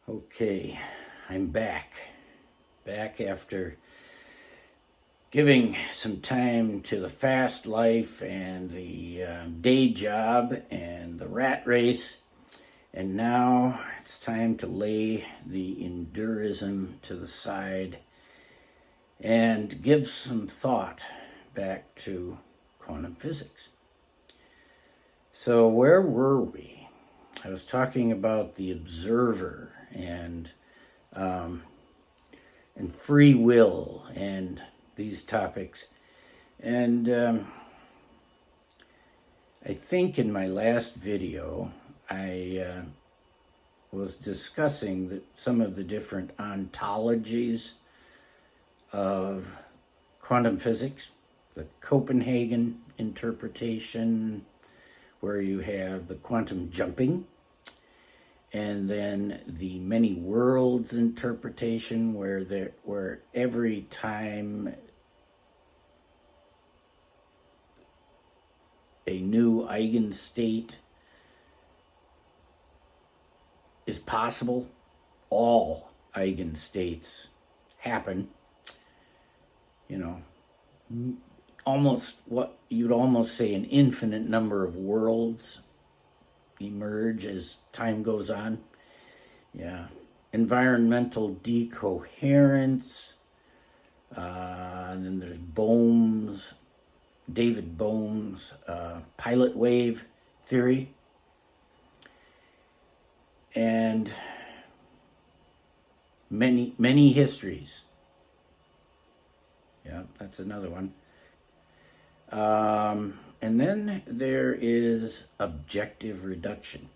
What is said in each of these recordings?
Okay, I'm back. Back after giving some time to the fast life and the day job and the rat race. And now it's time to lay the endurism to the side and give some thought back to quantum physics. So, where were we? I was talking about the observer and free will and these topics. And I think in my last video, I was discussing some of the different ontologies of quantum physics, the Copenhagen interpretation, where you have the quantum jumping, and then the many worlds interpretation, where every time a new eigenstate is possible, all eigenstates happen. Almost what you'd almost say an infinite number of worlds emerge as time goes on. Yeah. Environmental decoherence. And then there's David Bohm's pilot wave theory. And many histories. Yeah, that's another one. And then there is objective reduction.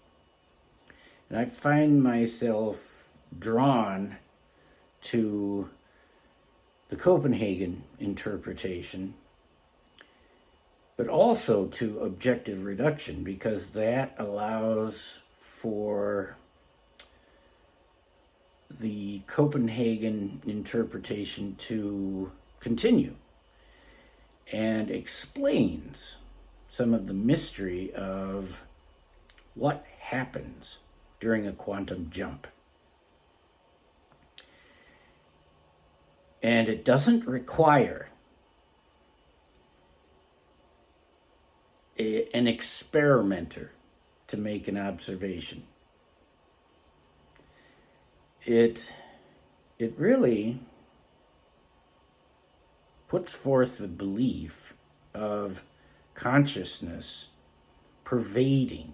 And I find myself drawn to the Copenhagen interpretation, but also to objective reduction, because that allows for the Copenhagen interpretation to continue and explains some of the mystery of what happens during a quantum jump. And it doesn't require an experimenter to make an observation. It really puts forth the belief of consciousness pervading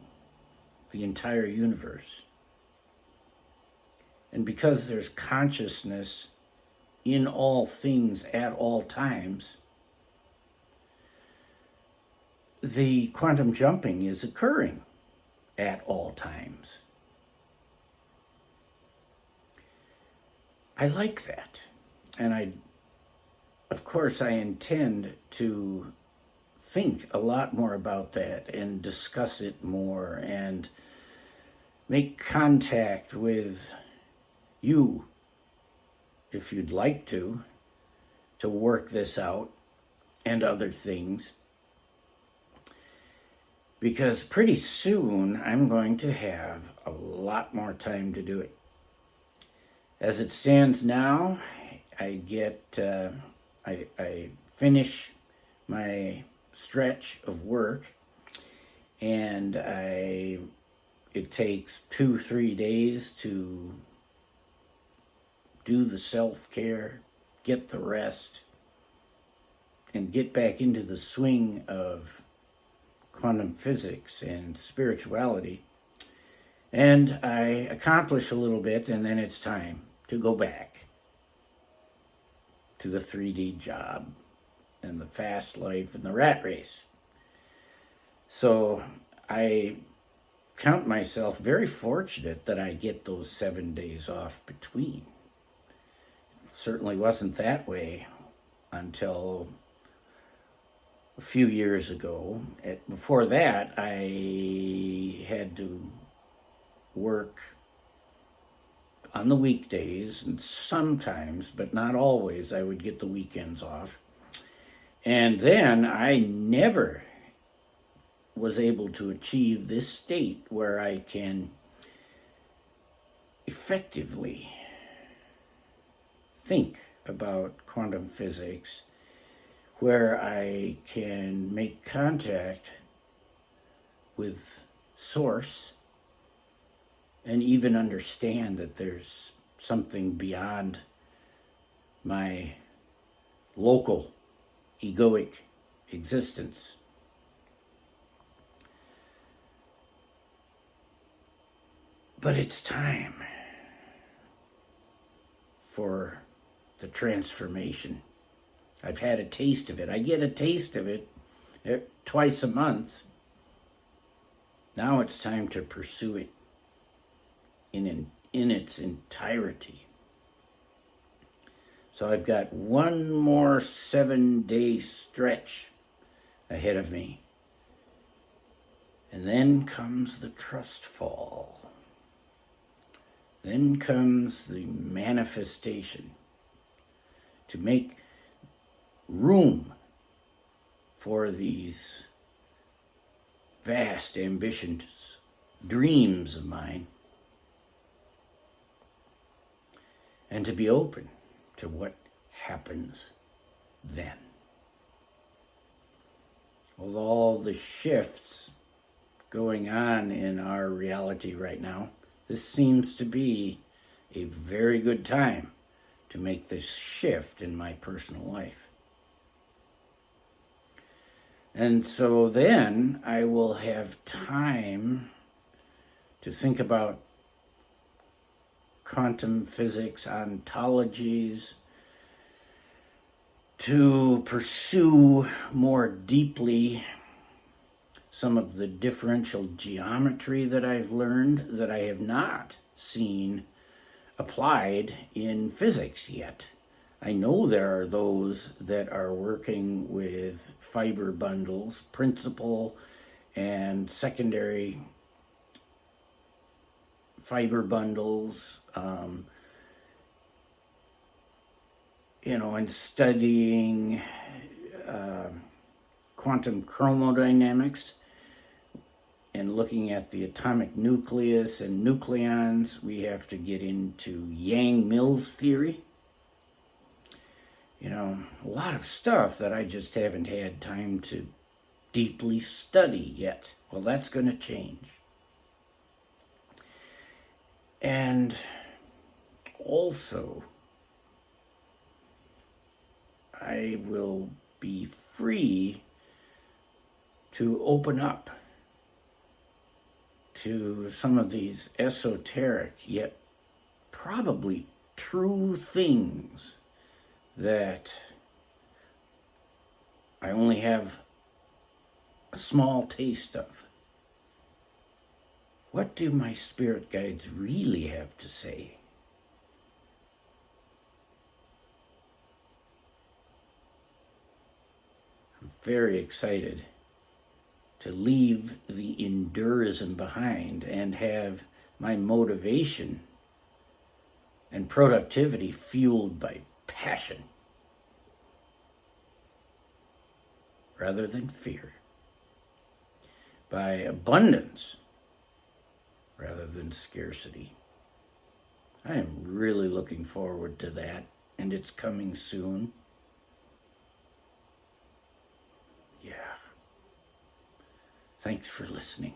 the entire universe. And because there's consciousness in all things at all times, the quantum jumping is occurring at all times. I like that. And of course, I intend to think a lot more about that and discuss it more and make contact with you, if you'd like to work this out and other things. Because pretty soon I'm going to have a lot more time to do it. As it stands now, I finish my stretch of work, and it takes 2-3 days to do the self-care, get the rest, and get back into the swing of quantum physics and spirituality. And I accomplish a little bit, and then it's time to go back to the 3D job and the fast life and the rat race. So I count myself very fortunate that I get those 7 days off between. It certainly wasn't that way until a few years ago. Before that, I had to work on the weekdays, and sometimes, but not always, I would get the weekends off. And then I never was able to achieve this state where I can effectively think about quantum physics, where I can make contact with Source and even understand that there's something beyond my local egoic existence. But it's time for the transformation. I've had a taste of it. I get a taste of it twice a month. Now it's time to pursue it in its entirety. So I've got one more 7-day stretch ahead of me. And then comes the trust fall. Then comes the manifestation to make room for these vast ambitions, dreams of mine, and to be open to what happens then. With all the shifts going on in our reality right now, this seems to be a very good time to make this shift in my personal life. And so then I will have time to think about quantum physics ontologies, to pursue more deeply some of the differential geometry that I've learned that I have not seen applied in physics yet. I know there are those that are working with fiber bundles, principal and secondary fiber bundles, and studying quantum chromodynamics and looking at the atomic nucleus and nucleons. We have to get into Yang-Mills theory. A lot of stuff that I just haven't had time to deeply study yet. Well, that's going to change. And also, I will be free to open up to some of these esoteric yet probably true things that I only have a small taste of. What do my spirit guides really have to say? I'm very excited to leave the endurism behind and have my motivation and productivity fueled by passion rather than fear, by abundance rather than scarcity. I am really looking forward to that, and it's coming soon. Yeah. Thanks for listening.